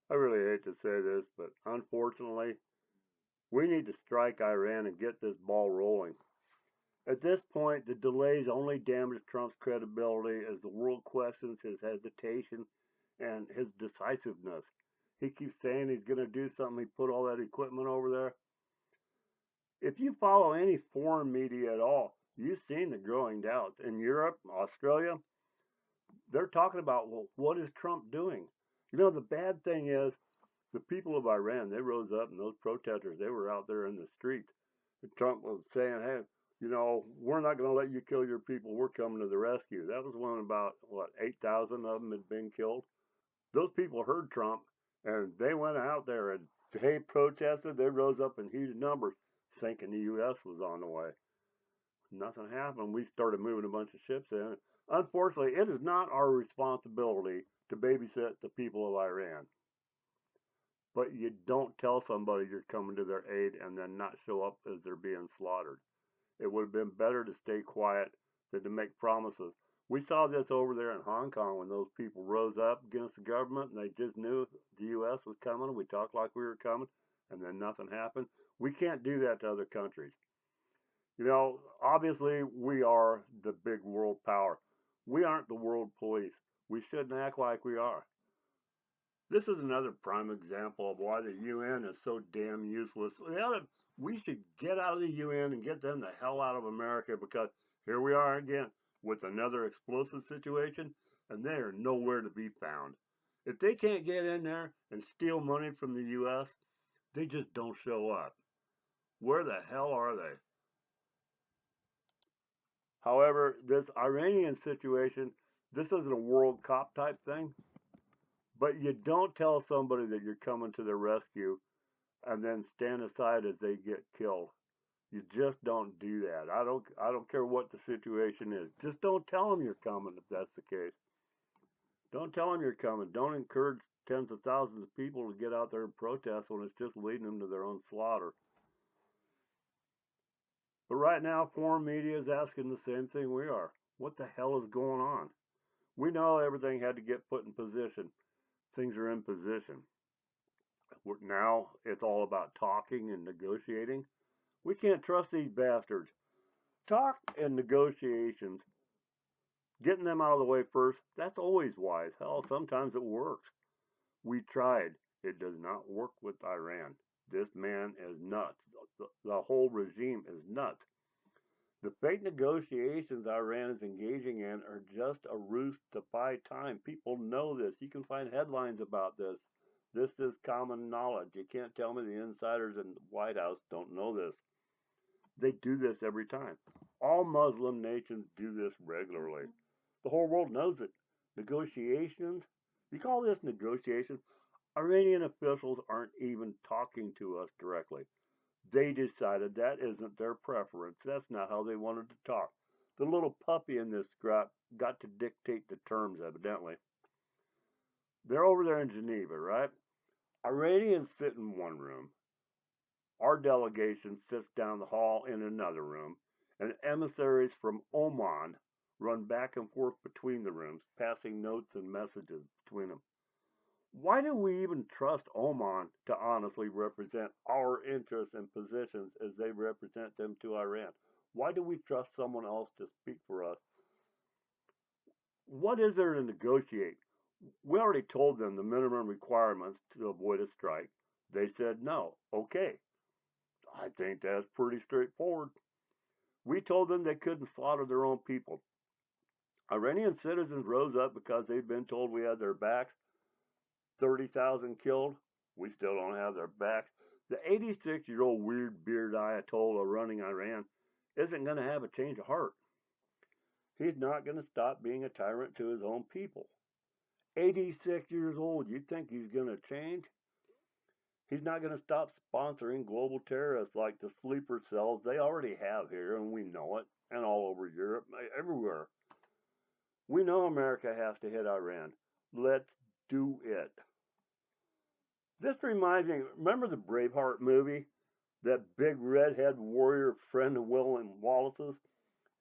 I really hate to say this, but unfortunately, we need to strike Iran and get this ball rolling. At this point, the delays only damage Trump's credibility as the world questions his hesitation and his decisiveness. He keeps saying he's going to do something. He put all that equipment over there. If you follow any foreign media at all, you've seen the growing doubts. In Europe, Australia, they're talking about, well, what is Trump doing? The bad thing is the people of Iran, they rose up and those protesters, they were out there in the streets. And Trump was saying, hey, we're not going to let you kill your people. We're coming to the rescue. That was when about, 8,000 of them had been killed. Those people heard Trump and they went out there and they protested. They rose up in huge numbers thinking the U.S. was on the way. Nothing happened. We started moving a bunch of ships in. Unfortunately, it is not our responsibility to babysit the people of Iran. But you don't tell somebody you're coming to their aid and then not show up as they're being slaughtered. It would have been better to stay quiet than to make promises. We saw this over there in Hong Kong when those people rose up against the government and they just knew the U.S. was coming. We talked like we were coming and then nothing happened. We can't do that to other countries. Obviously we are the big world power. We aren't the world police. We shouldn't act like we are. This is another prime example of why the UN is so damn useless. We should get out of the UN and get them the hell out of America because here we are again with another explosive situation and they are nowhere to be found. If they can't get in there and steal money from the US, they just don't show up. Where the hell are they? However, this Iranian situation, this isn't a World Cup type thing, but you don't tell somebody that you're coming to their rescue and then stand aside as they get killed. You just don't do that. I don't care what the situation is. Just don't tell them you're coming if that's the case. Don't tell them you're coming. Don't encourage tens of thousands of people to get out there and protest when it's just leading them to their own slaughter. But right now, foreign media is asking the same thing we are. What the hell is going on? We know everything had to get put in position. Things are in position. Now it's all about talking and negotiating. We can't trust these bastards. Talk and negotiations, getting them out of the way first, that's always wise. Hell, sometimes it works. We tried. It does not work with Iran. This man is nuts. The whole regime is nuts. The fake negotiations Iran is engaging in are just a ruse to buy time. People know this. You can find headlines about this. This is common knowledge. You can't tell me the insiders in the White House don't know this. They do this every time. All Muslim nations do this regularly. The whole world knows it. Negotiations? You call this negotiations? Iranian officials aren't even talking to us directly. They decided that isn't their preference. That's not how they wanted to talk. The little puppy in this scrap got to dictate the terms, evidently. They're over there in Geneva, right? Iranians sit in one room. Our delegation sits down the hall in another room, and emissaries from Oman run back and forth between the rooms, passing notes and messages between them. Why do we even trust Oman to honestly represent our interests and positions as they represent them to Iran? Why do we trust someone else to speak for us? What is there to negotiate? We already told them the minimum requirements to avoid a strike. They said no. Okay. I think that's pretty straightforward. We told them they couldn't slaughter their own people. Iranian citizens rose up because they'd been told we had their backs. 30,000 killed. We still don't have their backs. The 86-year-old weird beard Ayatollah running Iran isn't going to have a change of heart. He's not going to stop being a tyrant to his own people. 86 years old, you think he's going to change? He's not going to stop sponsoring global terrorists like the sleeper cells they already have here, and we know it, and all over Europe, everywhere. We know America has to hit Iran. Let's do it. This reminds me, remember the Braveheart movie? That big redhead warrior friend of William Wallace's?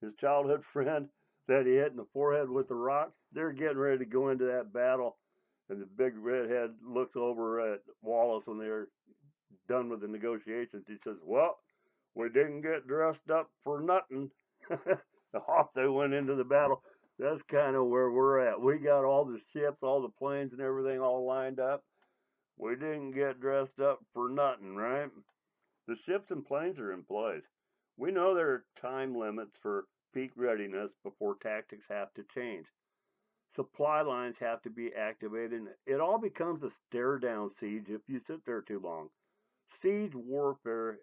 His childhood friend that he hit in the forehead with a rock? They're getting ready to go into that battle. And the big redhead looks over at Wallace when they're done with the negotiations. He says, "Well, we didn't get dressed up for nothing." Off they went into the battle. That's kind of where we're at. We got all the ships, all the planes, and everything all lined up. We didn't get dressed up for nothing, right? The ships and planes are in place. We know there are time limits for peak readiness before tactics have to change. Supply lines have to be activated. And it all becomes a stare down siege if you sit there too long. Siege warfare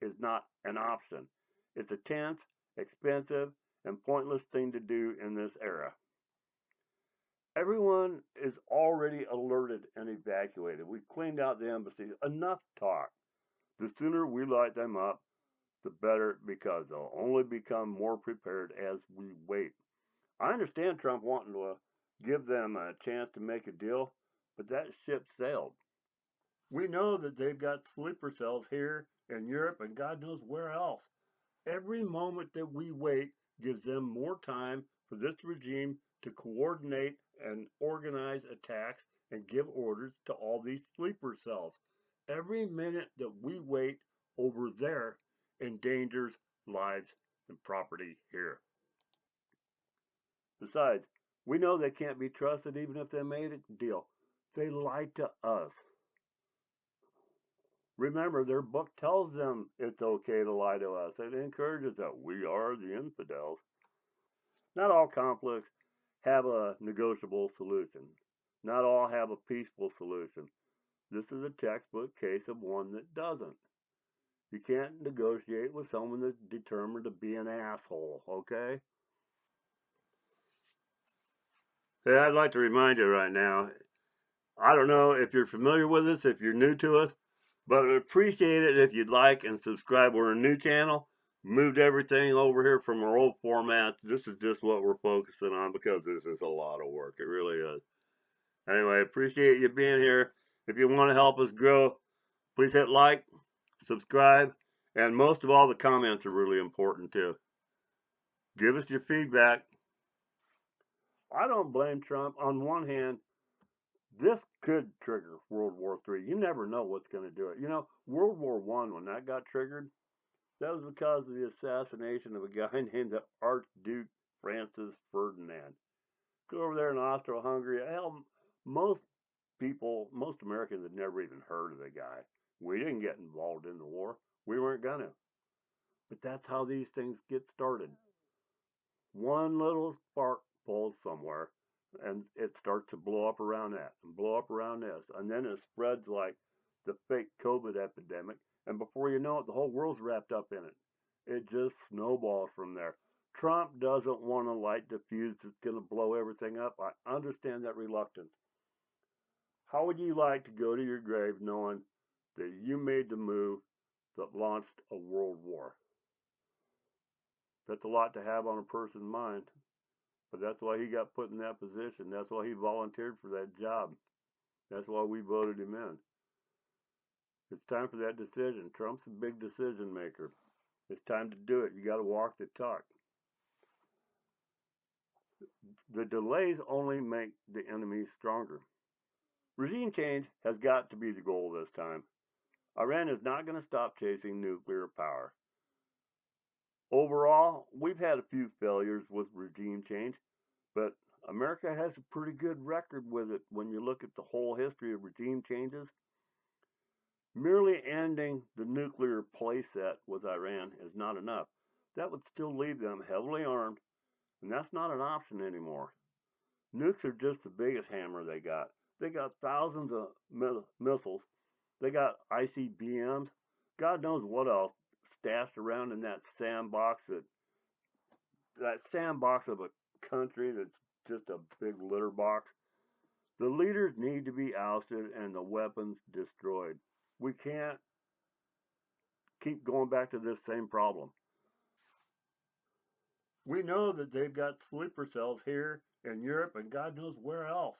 is not an option. It's a tense, expensive, and pointless thing to do in this era. Everyone is already alerted and evacuated. We cleaned out the embassies. Enough talk. The sooner we light them up, the better, because they'll only become more prepared as we wait. I understand Trump wanting to give them a chance to make a deal, but that ship sailed. We know that they've got sleeper cells here in Europe and God knows where else. Every moment that we wait gives them more time for this regime to coordinate and organize attacks and give orders to all these sleeper cells. Every minute that we wait over there endangers lives and property here. Besides, we know they can't be trusted even if they made a deal. They lied to us. Remember, their book tells them it's okay to lie to us. It encourages that we are the infidels. Not all conflicts have a negotiable solution. Not all have a peaceful solution. This is a textbook case of one that doesn't. You can't negotiate with someone that's determined to be an asshole, okay? Hey, I'd like to remind you right now, I don't know if you're familiar with us, if you're new to us, but I'd appreciate it if you'd like and subscribe. We're a new channel. Moved everything over here from our old formats. This is just what we're focusing on because this is a lot of work. It really is. Anyway, appreciate you being here. If you want to help us grow, please hit like, subscribe, and most of all, the comments are really important too. Give us your feedback. I don't blame Trump. On one hand, this could trigger World War III. You never know what's going to do it. You know, World War I, when that got triggered, that was because of the assassination of a guy named the Archduke Francis Ferdinand. Go over there in Austro-Hungary. Hell, most people, most Americans had never even heard of the guy. We didn't get involved in the war. We weren't gonna. But that's how these things get started. One little spark falls somewhere, and it starts to blow up around that, and blow up around this, and then it spreads like the fake COVID epidemic, and before you know it, the whole world's wrapped up in it. It just snowballs from there. Trump doesn't want to light the fuse that's going to blow everything up. I understand that reluctance. How would you like to go to your grave knowing that you made the move that launched a world war? That's a lot to have on a person's mind, but that's why he got put in that position. That's why he volunteered for that job. That's why we voted him in. It's time for that decision. Trump's a big decision maker. It's time to do it. You got to walk the talk. The delays only make the enemy stronger. Regime change has got to be the goal this time. Iran is not going to stop chasing nuclear power. Overall, we've had a few failures with regime change, but America has a pretty good record with it when you look at the whole history of regime changes. Merely ending the nuclear playset with Iran is not enough. That would still leave them heavily armed, and that's not an option anymore. Nukes are just the biggest hammer they got. They got thousands of missiles. They got ICBMs. God knows what else stashed around in that sandbox of a country that's just a big litter box. The leaders need to be ousted and the weapons destroyed. We can't keep going back to this same problem. We know that they've got sleeper cells here in Europe and God knows where else.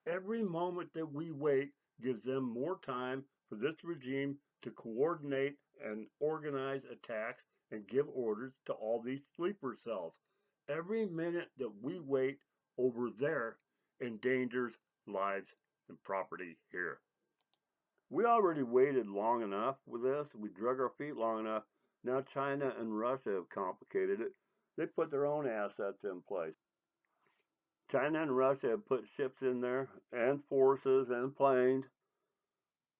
Every moment that we wait gives them more time for this regime to coordinate and organize attacks and give orders to all these sleeper cells. Every minute that we wait over there endangers lives and property here. We already waited long enough with this. We drug our feet long enough. Now China and Russia have complicated it. They put their own assets in place. China and Russia have put ships in there and forces and planes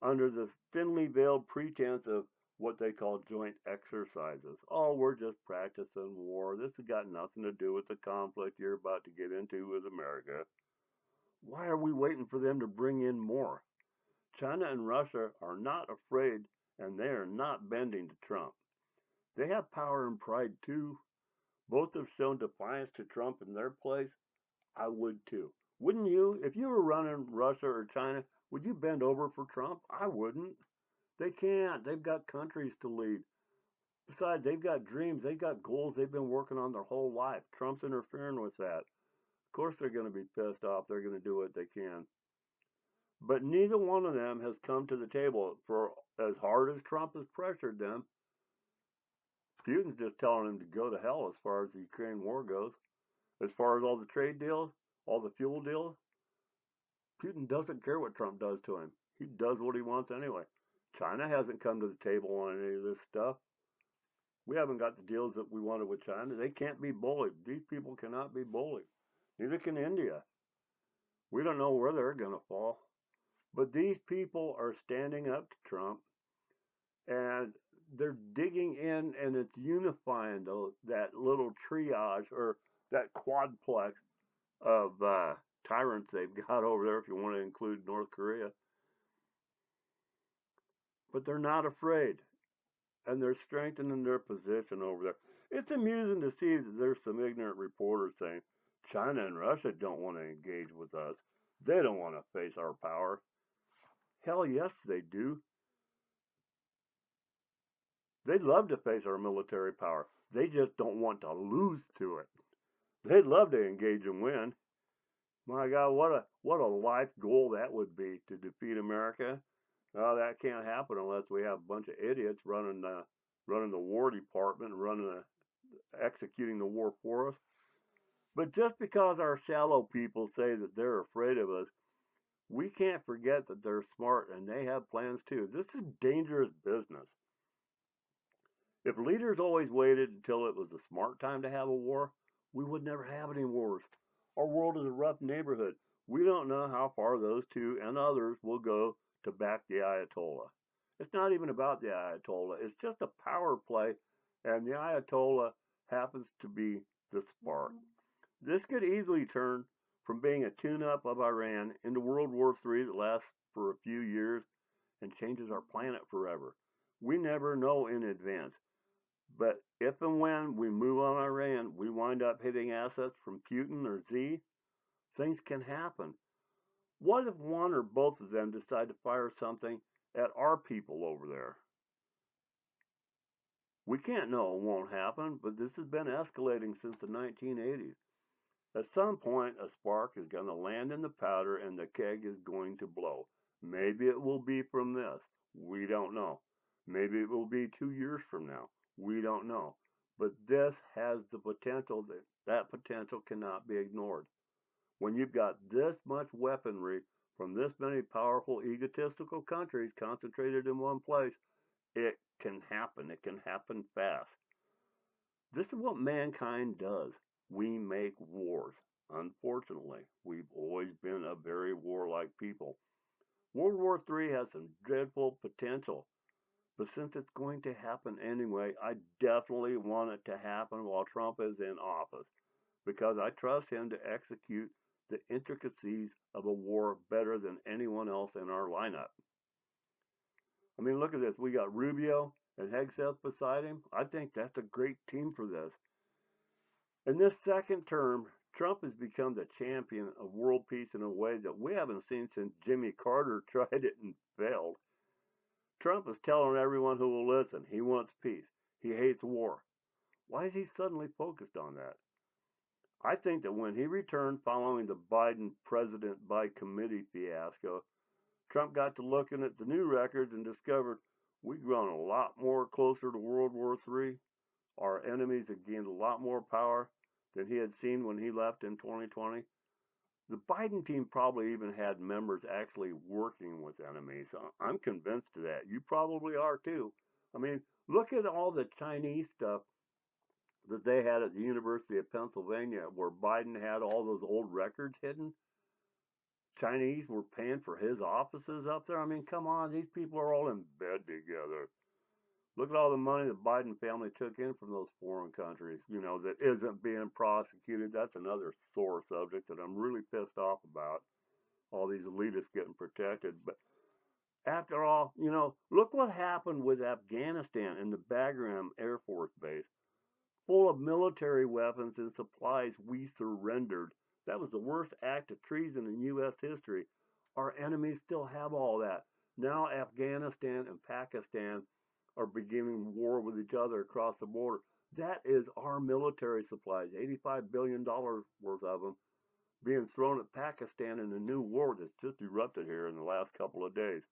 under the thinly veiled pretense of what they call joint exercises. Oh, we're just practicing war. This has got nothing to do with the conflict you're about to get into with America. Why are we waiting for them to bring in more? China and Russia are not afraid, and they are not bending to Trump. They have power and pride too. Both have shown defiance to Trump in their place. I would too. Wouldn't you? If you were running Russia or China, would you bend over for Trump? I wouldn't. They can't. They've got countries to lead. Besides, they've got dreams. They've got goals they've been working on their whole life. Trump's interfering with that. Of course they're going to be pissed off. They're going to do what they can. But neither one of them has come to the table. For as hard as Trump has pressured them, Putin's just telling them to go to hell as far as the Ukraine war goes. As far as all the trade deals, all the fuel deals, Putin doesn't care what Trump does to him. He does what he wants anyway. China hasn't come to the table on any of this stuff. We haven't got the deals that we wanted with China. They can't be bullied. These people cannot be bullied. Neither can India. We don't know where they're going to fall. But these people are standing up to Trump, and they're digging in, and it's unifying that little triage or that quadplex of tyrants they've got over there, if you want to include North Korea. But they're not afraid, and they're strengthening their position over there. It's amusing to see that there's some ignorant reporters saying China and Russia don't want to engage with us. They don't want to face our power. Hell yes, they do. They'd love to face our military power. They just don't want to lose to it. They'd love to engage and win. My God, what a life goal that would be, to defeat America. Oh, that can't happen unless we have a bunch of idiots running the War Department, executing the war for us. But just because our shallow people say that they're afraid of us, we can't forget that they're smart and they have plans too. This is dangerous business. If leaders always waited until it was a smart time to have a war, we would never have any wars. Our world is a rough neighborhood. We don't know how far those two and others will go to back the Ayatollah. It's not even about the Ayatollah. It's just a power play, and the Ayatollah happens to be the spark. This could easily turn from being a tune-up of Iran into World War III that lasts for a few years and changes our planet forever. We never know in advance. But if and when we move on Iran, we wind up hitting assets from Putin or Z, things can happen. What if one or both of them decide to fire something at our people over there? We can't know it won't happen, but this has been escalating since the 1980s. At some point, a spark is going to land in the powder and the keg is going to blow. Maybe it will be from this. We don't know. Maybe it will be 2 years from now. We don't know. But this has the potential that potential cannot be ignored. When you've got this much weaponry from this many powerful, egotistical countries concentrated in one place, it can happen. It can happen fast. This is what mankind does. We make wars. Unfortunately, we've always been a very warlike people. World War III has some dreadful potential. But since it's going to happen anyway, I definitely want it to happen while Trump is in office, because I trust him to execute the intricacies of a war better than anyone else in our lineup. I mean, look at this. We got Rubio and Hegseth beside him. I think that's a great team for this. In this second term, Trump has become the champion of world peace in a way that we haven't seen since Jimmy Carter tried it and failed. Trump is telling everyone who will listen he wants peace. He hates war. Why is he suddenly focused on that? I think that when he returned following the Biden president by committee fiasco, Trump got to looking at the new records and discovered we've grown a lot more closer to World War III. Our enemies have gained a lot more power than he had seen when he left in 2020. The Biden team probably even had members actually working with enemies. I'm convinced of that. You probably are too. I mean, look at all the Chinese stuff that they had at the University of Pennsylvania where Biden had all those old records hidden. Chinese were paying for his offices up there. I mean, come on, these people are all in bed together. Look at all the money the Biden family took in from those foreign countries, that isn't being prosecuted. That's another sore subject that I'm really pissed off about. All these elitists getting protected. But after all, look what happened with Afghanistan and the Bagram Air Force Base, full of military weapons and supplies we surrendered. That was the worst act of treason in U.S. history. Our enemies still have all that. Now Afghanistan and Pakistan are beginning war with each other across the border. That is our military supplies, $85 billion worth of them, being thrown at Pakistan in a new war that's just erupted here in the last couple of days.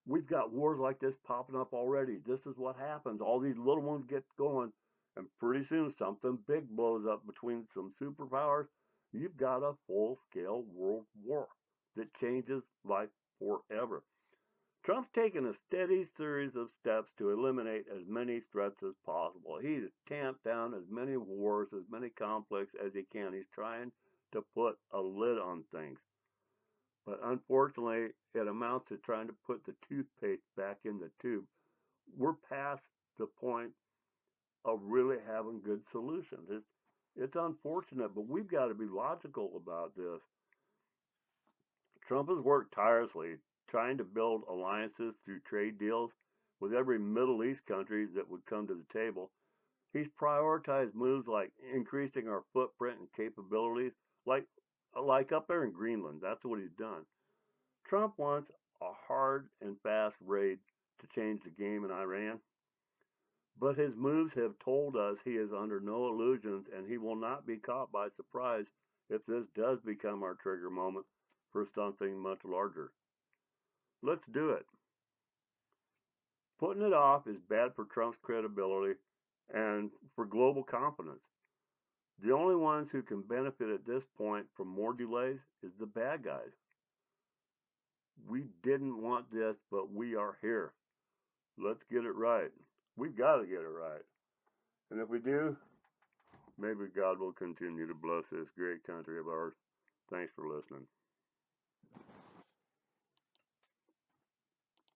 We've got wars like this popping up already. This is what happens. All these little ones get going, and pretty soon something big blows up between some superpowers. You've got a full-scale world war that changes life forever. Trump's taken a steady series of steps to eliminate as many threats as possible. He has tamped down as many wars, as many conflicts as he can. He's trying to put a lid on things. But unfortunately, it amounts to trying to put the toothpaste back in the tube. We're past the point of really having good solutions. It's unfortunate, but we've got to be logical about this. Trump has worked tirelessly trying to build alliances through trade deals with every Middle East country that would come to the table. He's prioritized moves like increasing our footprint and capabilities, like up there in Greenland. That's what he's done. Trump wants a hard and fast raid to change the game in Iran, but his moves have told us he is under no illusions and he will not be caught by surprise if this does become our trigger moment for something much larger. Let's do it. Putting it off is bad for Trump's credibility and for global confidence. The only ones who can benefit at this point from more delays is the bad guys. We didn't want this, but we are here. Let's get it right. We've got to get it right. And if we do, maybe God will continue to bless this great country of ours. Thanks for listening.